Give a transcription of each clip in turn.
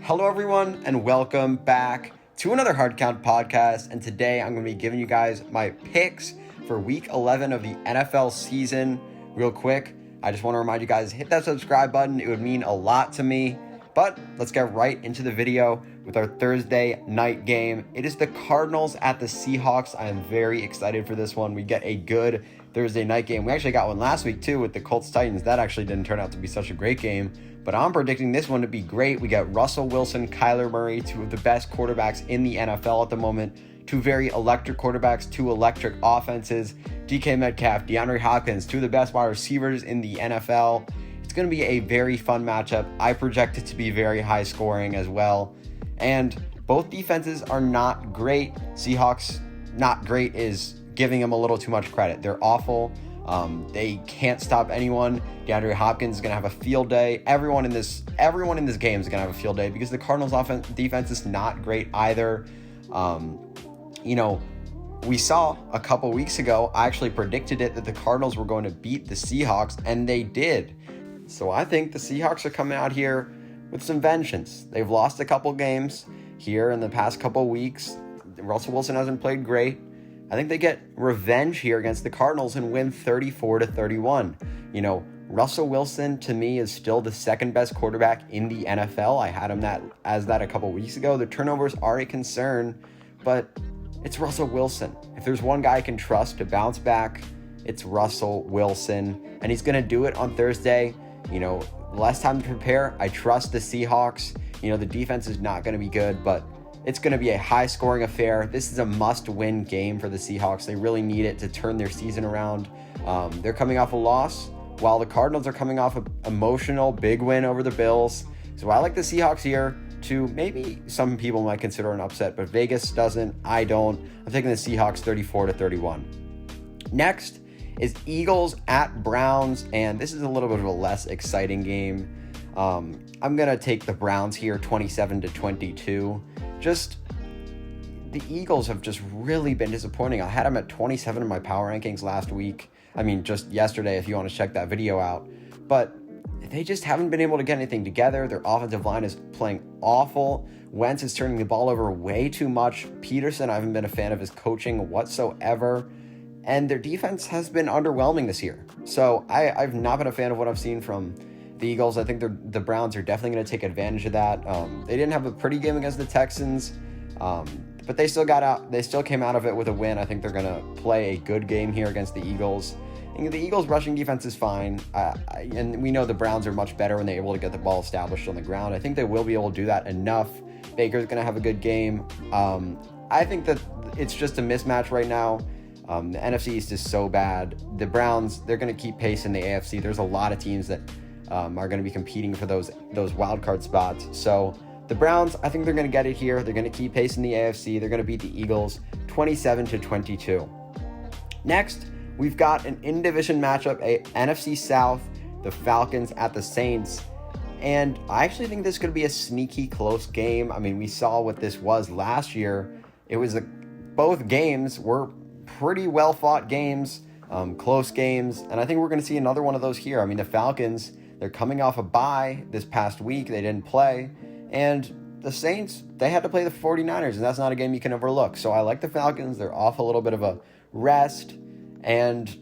Hello everyone and welcome back to another Hard Count podcast, and today I'm going to be giving you guys my picks for week 11 of the NFL season. Real quick, I just want to remind you guys, hit that subscribe button. It would mean a lot to me. But let's get right into the video with our Thursday night game. It is the Cardinals at the Seahawks. I am very excited for this one. We get a good Thursday night game. We actually got one last week too with the Colts Titans. That actually didn't turn out to be such a great game, but I'm predicting this one to be great. We got Russell Wilson, Kyler Murray, two of the best quarterbacks in the NFL at the moment. Two very electric quarterbacks, two electric offenses. DK Metcalf, DeAndre Hopkins, two of the best wide receivers in the NFL. It's going to be a very fun matchup. I project it to be very high scoring as well. And both defenses are not great. Seahawks, not great is giving them a little too much credit. They're awful. They can't stop anyone. DeAndre Hopkins is going to have a field day. Everyone in this game is going to have a field day because the Cardinals defense is not great either. We saw a couple weeks ago, I actually predicted it, that the Cardinals were going to beat the Seahawks, and they did. So I think the Seahawks are coming out here with some vengeance. They've lost a couple games here in the past couple weeks. Russell Wilson hasn't played great. I think they get revenge here against the Cardinals and win 34-31. Russell Wilson to me is still the second best quarterback in the NFL. I had him as that a couple weeks ago. The turnovers are a concern, but it's Russell Wilson. If there's one guy I can trust to bounce back, it's Russell Wilson, and he's going to do it on Thursday. Less time to prepare. I trust the Seahawks. The defense is not going to be good, but it's going to be a high-scoring affair. This is a must-win game for the Seahawks. They really need it to turn their season around. They're coming off a loss, while the Cardinals are coming off an emotional big win over the Bills. So I like the Seahawks here to maybe some people might consider an upset, but Vegas doesn't. I don't. I'm taking the Seahawks 34-31. Next is Eagles at Browns, and this is a little bit of a less exciting game. I'm going to take the Browns here 27-22. The Eagles have just really been disappointing. I had them at 27 in my power rankings last week. Just yesterday, if you want to check that video out. But they just haven't been able to get anything together. Their offensive line is playing awful. Wentz is turning the ball over way too much. Peterson, I haven't been a fan of his coaching whatsoever. And their defense has been underwhelming this year. So I've not been a fan of what I've seen from the Eagles. I think the Browns are definitely going to take advantage of that. They didn't have a pretty game against the Texans, but they still got out. They still came out of it with a win. I think they're going to play a good game here against the Eagles. And the Eagles' rushing defense is fine, and we know the Browns are much better when they're able to get the ball established on the ground. I think they will be able to do that enough. Baker's going to have a good game. I think that it's just a mismatch right now. The NFC East is so bad. The Browns, they're going to keep pace in the AFC. There's a lot of teams that are going to be competing for those wild card spots. So the Browns, I think they're going to get it here. They're going to keep pace in the AFC. They're going to beat the Eagles 27-22. Next, we've got an in-division matchup, a NFC South, the Falcons at the Saints. And I actually think this could be a sneaky close game. We saw what this was last year. It was both games were pretty well-fought games, close games, and I think we're going to see another one of those here. The Falcons, they're coming off a bye this past week. They didn't play, and the Saints, they had to play the 49ers, and that's not a game you can overlook. So I like the Falcons. They're off a little bit of a rest, and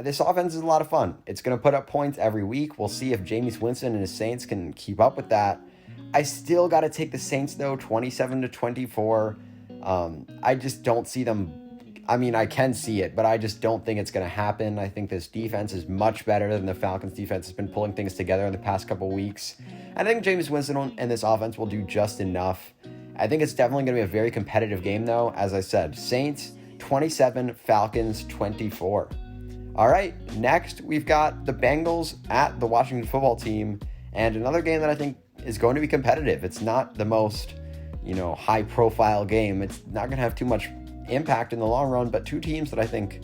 this offense is a lot of fun. It's going to put up points every week. We'll see if Jameis Winston and his Saints can keep up with that. I still got to take the Saints, though, 27-24. I just don't see them. I can see it, but I just don't think it's going to happen. I think this defense is much better than the Falcons defense has been pulling things together in the past couple weeks. I think Jameis Winston and this offense will do just enough. I think it's definitely going to be a very competitive game, though. As I said, Saints 27, Falcons 24. All right, next we've got the Bengals at the Washington football team, and another game that I think is going to be competitive. It's not the most, high-profile game. It's not going to have too much impact in the long run, but two teams that I think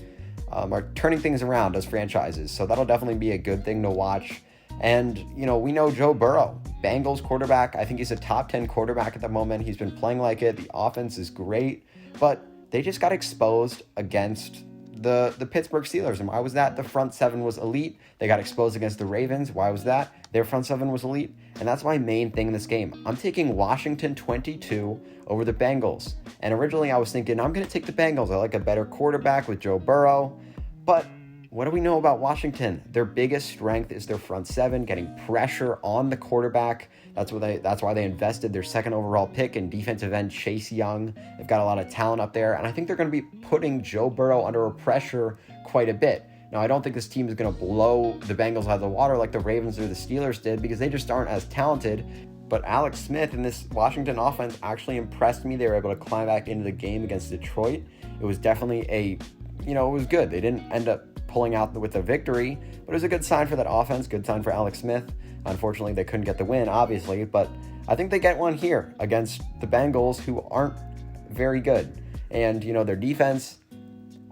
are turning things around as franchises. So that'll definitely be a good thing to watch. And, we know Joe Burrow, Bengals quarterback. I think he's a top 10 quarterback at the moment. He's been playing like it. The offense is great, but they just got exposed against the Pittsburgh Steelers. And why was that? The front seven was elite. They got exposed against the Ravens. Why was that? Their front seven was elite. And that's my main thing in this game. I'm taking Washington 22 over the Bengals. And originally I was thinking, I'm going to take the Bengals. I like a better quarterback with Joe Burrow. But what do we know about Washington? Their biggest strength is their front seven, getting pressure on the quarterback. That's why they invested their second overall pick in defensive end Chase Young. They've got a lot of talent up there, and I think they're going to be putting Joe Burrow under pressure quite a bit. Now, I don't think this team is going to blow the Bengals out of the water like the Ravens or the Steelers did, because they just aren't as talented. But Alex Smith and this Washington offense actually impressed me. They were able to climb back into the game against Detroit. It was definitely it was good. They didn't end up pulling out with a victory, but it was a good sign for that offense, good sign for Alex Smith. Unfortunately, they couldn't get the win, obviously, but I think they get one here against the Bengals, who aren't very good. And, their defense,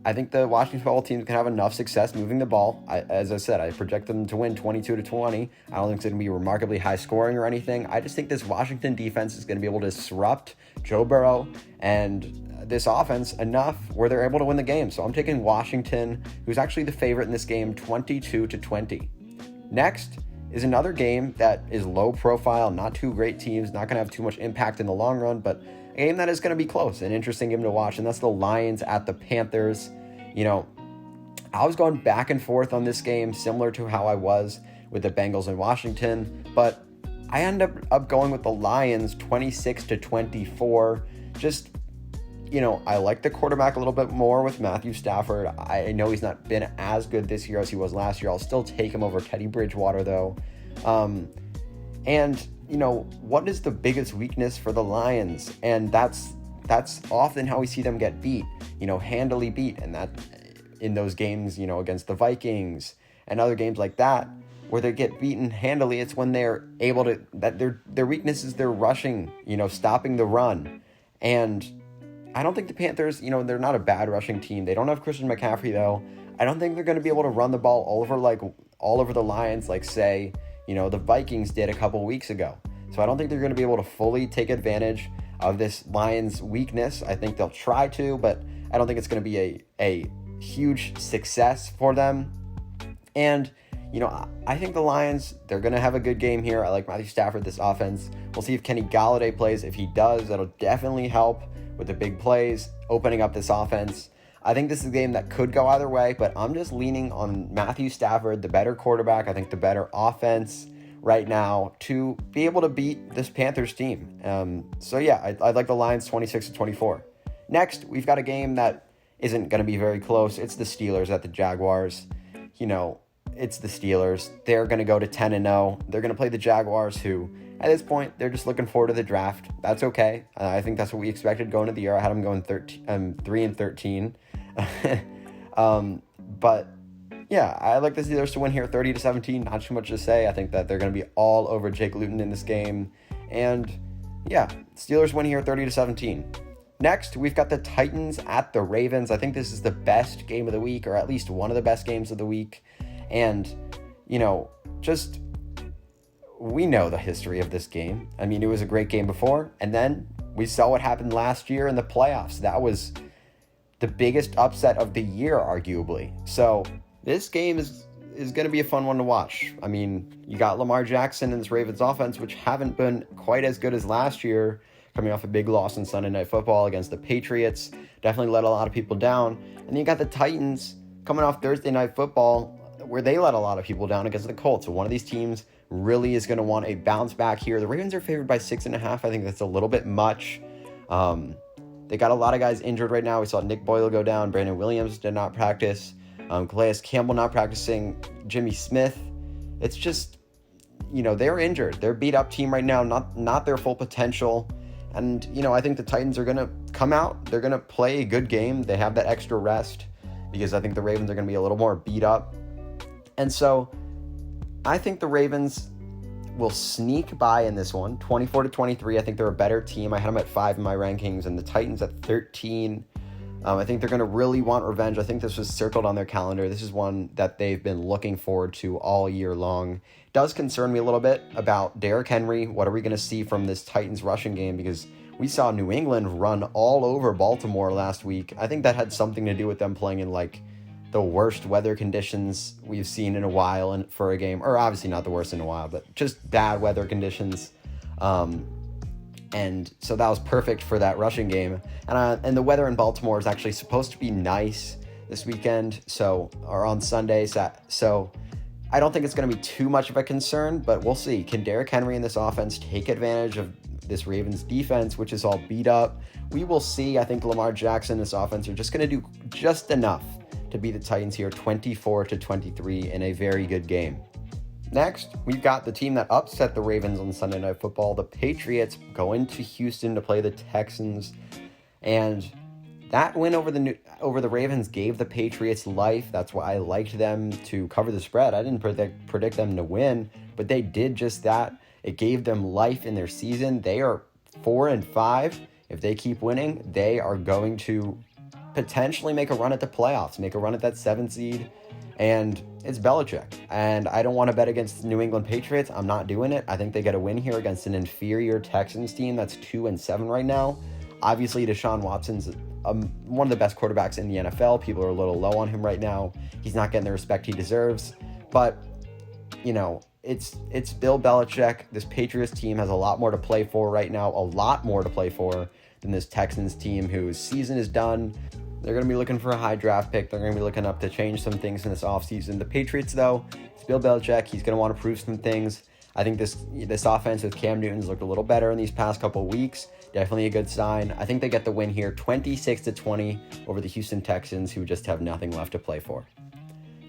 I think the Washington football team can have enough success moving the ball. As I said, I project them to win 22-20. I don't think it's going to be remarkably high scoring or anything. I just think this Washington defense is going to be able to disrupt Joe Burrow and this offense enough where they're able to win the game. So I'm taking Washington, who's actually the favorite in this game, 22-20. Next is another game that is low profile, not two great teams, not going to have too much impact in the long run, but a game that is going to be close, an interesting game to watch, and that's the Lions at the Panthers. I was going back and forth on this game, similar to how I was with the Bengals and Washington, but I ended up going with the Lions 26-24. Just, I like the quarterback a little bit more with Matthew Stafford. I know he's not been as good this year as he was last year. I'll still take him over Teddy Bridgewater, though. What is the biggest weakness for the Lions? And that's often how we see them get beat, handily beat. And that in those games, against the Vikings and other games like that, where they get beaten handily, it's when they're able to, that their weakness is their rushing, stopping the run. And I don't think the Panthers, they're not a bad rushing team. They don't have Christian McCaffrey, though. I don't think they're going to be able to run the ball all over the Lions, like, say, the Vikings did a couple weeks ago. So I don't think they're going to be able to fully take advantage of this Lions weakness. I think they'll try to, but I don't think it's going to be a huge success for them. And, I think the Lions, they're going to have a good game here. I like Matthew Stafford, this offense. We'll see if Kenny Golladay plays. If he does, that'll definitely help with the big plays, opening up this offense. I think this is a game that could go either way, but I'm just leaning on Matthew Stafford, the better quarterback. I think the better offense right now to be able to beat this Panthers team. I'd like the Lions 26-24. Next, we've got a game that isn't going to be very close. It's the Steelers at the Jaguars. It's the Steelers. They're going to go to 10-0. They're going to play the Jaguars, who at this point, they're just looking forward to the draft. That's okay. I think that's what we expected going into the year. I had them going 3-13. But yeah, I like the Steelers to win here 30-17. Not too much to say. I think that they're going to be all over Jake Luton in this game. And yeah, Steelers win here 30-17. Next, we've got the Titans at the Ravens. I think this is the best game of the week, or at least one of the best games of the week. And, we know the history of this game. I mean, it was a great game before, and then we saw what happened last year in the playoffs. That was the biggest upset of the year, arguably. So this game is going to be a fun one to watch. I mean, you got Lamar Jackson and this Ravens offense, which haven't been quite as good as last year, coming off a big loss on Sunday Night Football against the Patriots. Definitely let a lot of people down. And then you got the Titans coming off Thursday Night Football, where they let a lot of people down against the Colts. So one of these teams really is going to want a bounce back here. The Ravens are favored by 6.5. I think that's a little bit much. They got a lot of guys injured right now. We saw Nick Boyle go down. Brandon Williams did not practice. Calais Campbell not practicing. Jimmy Smith. It's just, they're injured. They're a beat up team right now, not their full potential. And, I think the Titans are going to come out. They're going to play a good game. They have that extra rest because I think the Ravens are going to be a little more beat up. And so I think the Ravens will sneak by in this one, 24-23. I think they're a better team. I had them at 5 in my rankings, and the Titans at 13. I think they're going to really want revenge. I think this was circled on their calendar. This is one that they've been looking forward to all year long. It does concern me a little bit about Derrick Henry. What are we going to see from this Titans rushing game? Because we saw New England run all over Baltimore last week. I think that had something to do with them playing in the worst weather conditions we've seen in a while and for a game, or obviously not the worst in a while, but just bad weather conditions. And so that was perfect for that rushing game. And the weather in Baltimore is actually supposed to be nice this weekend, or on Sunday. So I don't think it's going to be too much of a concern, but we'll see. Can Derrick Henry and this offense take advantage of this Ravens defense, which is all beat up? We will see. I think Lamar Jackson and this offense are just going to do just enough to beat the Titans here 24-23 in a very good game. Next, we've got the team that upset the Ravens on Sunday Night Football. The Patriots go into Houston to play the Texans, and that win over the Ravens gave the Patriots life. That's why I liked them to cover the spread. I didn't predict them to win, but they did just that. It gave them life in their season. They are 4-5. If they keep winning, they are going to potentially make a run at the playoffs, make a run at that 7th seed, and it's Belichick. And I don't want to bet against the New England Patriots. I'm not doing it. I think they get a win here against an inferior Texans team that's 2-7 right now. Obviously, Deshaun Watson's one of the best quarterbacks in the NFL. People are a little low on him right now. He's not getting the respect he deserves. But, it's Bill Belichick. This Patriots team has a lot more to play for right now, a lot more to play for than this Texans team whose season is done. They're going to be looking for a high draft pick. They're going to be looking up to change some things in this offseason. The Patriots, though, it's Bill Belichick. He's going to want to prove some things. I think this offense with Cam Newton's looked a little better in these past couple of weeks. Definitely a good sign. I think they get the win here 26-20 over the Houston Texans, who just have nothing left to play for.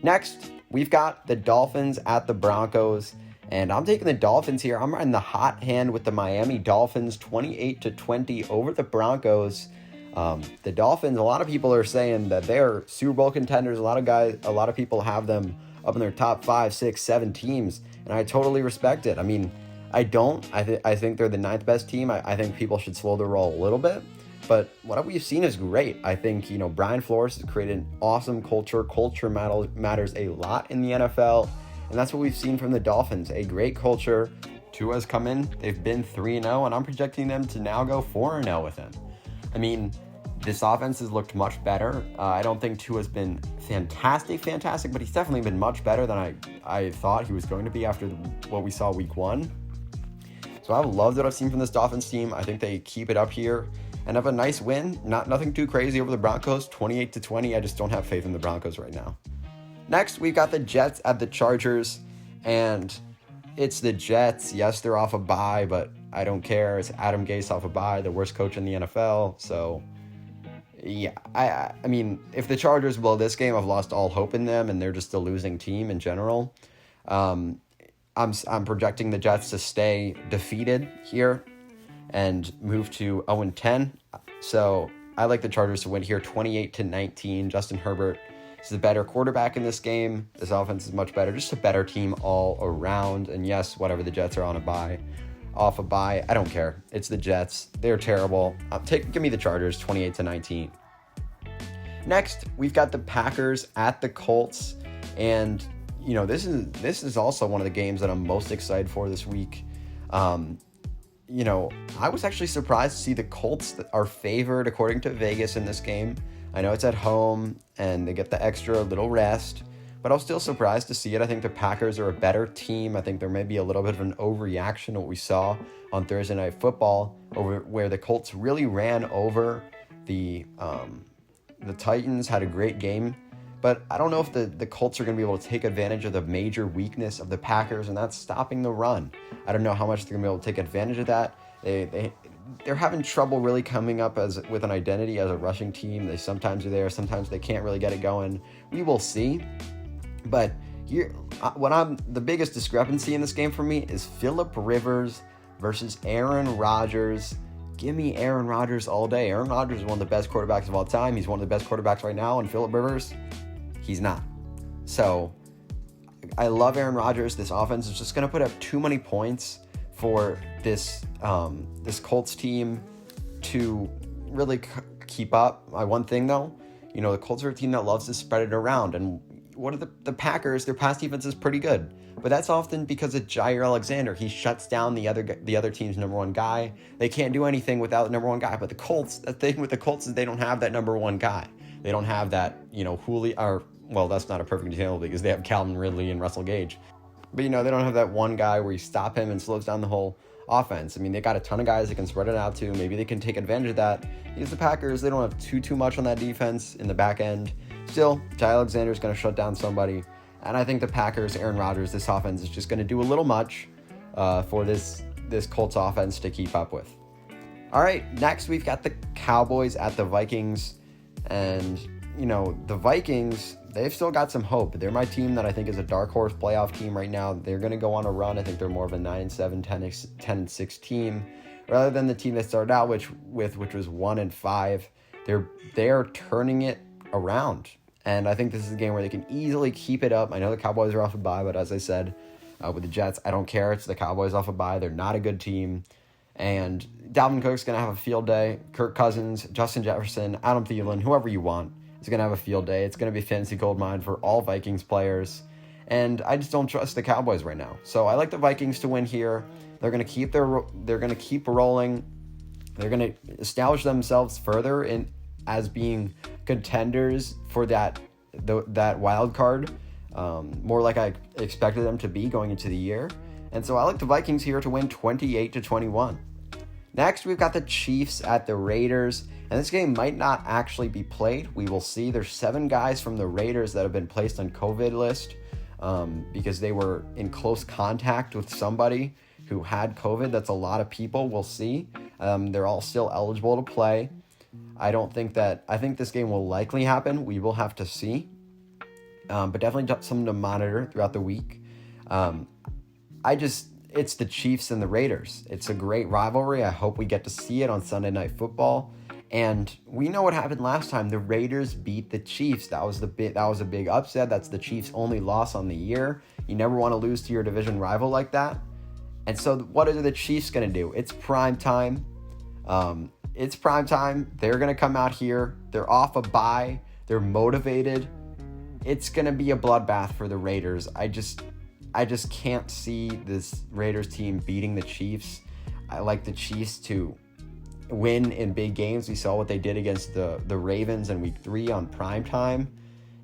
Next, we've got the Dolphins at the Broncos, and I'm taking the Dolphins here. I'm riding the hot hand with the Miami Dolphins, 28-20 over the Broncos. The Dolphins, a lot of people are saying that they're Super Bowl contenders. A lot of people have them up in their top 5, 6, 7 teams, and I totally respect it. I mean, I don't. I think they're the 9th best team. I think people should slow the roll a little bit. But what we've seen is great. I think, Brian Flores has created an awesome culture. Culture matters a lot in the NFL. And that's what we've seen from the Dolphins. A great culture. Tua's come in. They've been 3-0, and I'm projecting them to now go 4-0 with him. I mean, this offense has looked much better. I don't think Tua's been fantastic, but he's definitely been much better than I thought he was going to be after what we saw week 1. So I've loved what I've seen from this Dolphins team. I think they keep it up here and have a nice win. Nothing too crazy over the Broncos, 28-20. I just don't have faith in the Broncos right now. Next, we've got the Jets at the Chargers, and it's the Jets. Yes, they're off a bye, but I don't care. It's Adam Gase off a bye, the worst coach in the NFL. So, yeah, I mean, if the Chargers blow this game, I've lost all hope in them, and they're just a losing team in general. I'm projecting the Jets to stay defeated here and move to 0-10. So I like the Chargers to win here 28-19. Justin Herbert is the better quarterback in this game. This offense is much better. Just a better team all around. And yes, whatever, the Jets are off a bye. I don't care. It's the Jets. They're terrible. Give me the Chargers 28-19. Next, we've got the Packers at the Colts. And this is also one of the games that I'm most excited for this week. I was actually surprised to see the Colts that are favored according to Vegas in this game. I know it's at home and they get the extra little rest, but I was still surprised to see it. I think the Packers are a better team. I think there may be a little bit of an overreaction to what we saw on Thursday Night Football, where the Colts really ran over the Titans, had a great game. But I don't know if the Colts are going to be able to take advantage of the major weakness of the Packers, and that's stopping the run. I don't know how much they're going to be able to take advantage of that. They're having trouble really coming up with an identity as a rushing team. They sometimes are there, sometimes they can't really get it going. We will see. But here, the biggest discrepancy in this game for me is Phillip Rivers versus Aaron Rodgers. Give me Aaron Rodgers all day. Aaron Rodgers is one of the best quarterbacks of all time. He's one of the best quarterbacks right now, and Phillip Rivers, he's not. So I love Aaron Rodgers. This offense is just going to put up too many points for this Colts team to really keep up. One thing though, the Colts are a team that loves to spread it around, and what are the Packers? Their pass defense is pretty good, but that's often because of Jair Alexander. He shuts down the other team's number one guy. They can't do anything without the number one guy. But the thing with the Colts is they don't have that number one guy. They don't have that, Julio, or Well, that's not a perfect example because they have Calvin Ridley and Russell Gage. But, they don't have that one guy where you stop him and slows down the whole offense. I mean, they got a ton of guys they can spread it out to. Maybe they can take advantage of that. Because the Packers, they don't have too much on that defense in the back end. Still, Ty Alexander's going to shut down somebody. And I think the Packers, Aaron Rodgers, this offense is just going to do a little much for this Colts offense to keep up with. All right, next we've got the Cowboys at the Vikings. And, the Vikings, they've still got some hope. They're my team that I think is a dark horse playoff team right now. They're going to go on a run. I think they're more of a 9-7, 10-6 team rather than the team they started out which was 1-5. They're turning it around. And I think this is a game where they can easily keep it up. I know the Cowboys are off a bye, but as I said, with the Jets, I don't care. It's the Cowboys off a bye. They're not a good team. And Dalvin Cook's going to have a field day. Kirk Cousins, Justin Jefferson, Adam Thielen, whoever you want is going to have a field day. It's going to be fantasy gold mine for all Vikings players. And I just don't trust the Cowboys right now. So I like the Vikings to win here. They're going to keep rolling. They're going to establish themselves further as being contenders for that wild card, more like I expected them to be going into the year. And so I like the Vikings here to win 28-21. Next, we've got the Chiefs at the Raiders, and this game might not actually be played. We will see. There's 7 guys from the Raiders that have been placed on COVID list because they were in close contact with somebody who had COVID. That's a lot of people. We'll see. They're all still eligible to play. I think this game will likely happen. We will have to see. But definitely something to monitor throughout the week. It's the Chiefs and the Raiders. It's a great rivalry. I hope we get to see it on Sunday Night Football. And we know what happened last time. The Raiders beat the Chiefs. That was a big upset. That's the Chiefs' only loss on the year. You never want to lose to your division rival like that. And so what are the Chiefs going to do? It's prime time. They're going to come out here. They're off a bye. They're motivated. It's going to be a bloodbath for the Raiders. I just can't see this Raiders team beating the Chiefs. I like the Chiefs to win in big games. We saw what they did against the Ravens in week 3 on primetime.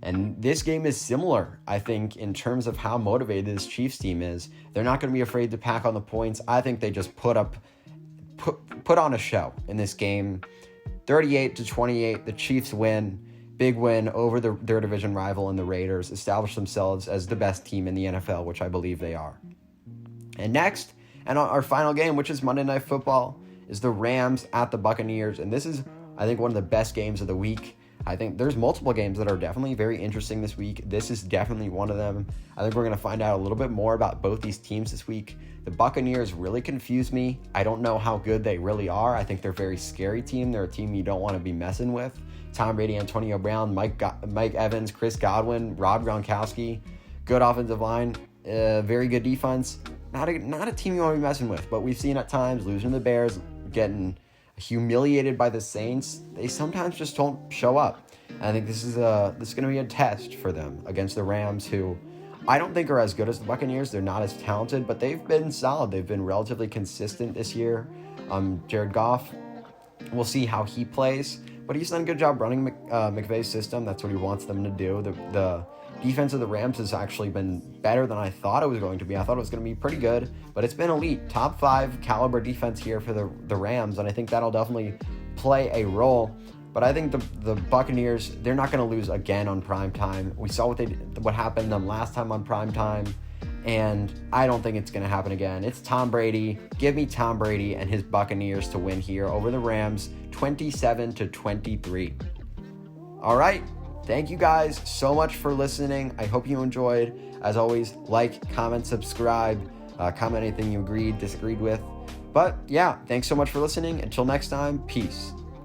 And this game is similar, I think, in terms of how motivated this Chiefs team is. They're not going to be afraid to pack on the points. I think they just put on a show in this game. 38-28, the Chiefs win. Big win over their division rival and the Raiders, establish themselves as the best team in the NFL, which I believe they are. And next, and our final game, which is Monday Night Football, is the Rams at the Buccaneers. And this is, I think, one of the best games of the week. I think there's multiple games that are definitely very interesting this week. This is definitely one of them. I think we're going to find out a little bit more about both these teams this week. The Buccaneers really confuse me. I don't know how good they really are. I think they're a very scary team. They're a team you don't want to be messing with. Tom Brady, Antonio Brown, Mike Evans, Chris Godwin, Rob Gronkowski, good offensive line, very good defense. Not a team you want to be messing with, but we've seen at times losing to the Bears, getting humiliated by the Saints. They sometimes just don't show up. And I think this is going to be a test for them against the Rams, who I don't think are as good as the Buccaneers. They're not as talented, but they've been solid. They've been relatively consistent this year. Jared Goff, we'll see how he plays. But he's done a good job running McVay's system. That's what he wants them to do. The defense of the Rams has actually been better than I thought it was going to be. I thought it was going to be pretty good, but it's been elite. Top 5 caliber defense here for the Rams, and I think that'll definitely play a role. But I think the Buccaneers, they're not going to lose again on primetime. We saw what happened to them last time on primetime, and I don't think it's going to happen again. It's Tom Brady. Give me Tom Brady and his Buccaneers to win here over the Rams, 27-23. All right. Thank you guys so much for listening. I hope you enjoyed. As always, like, comment, subscribe, comment anything you agreed, disagreed with. But yeah, thanks so much for listening. Until next time, peace.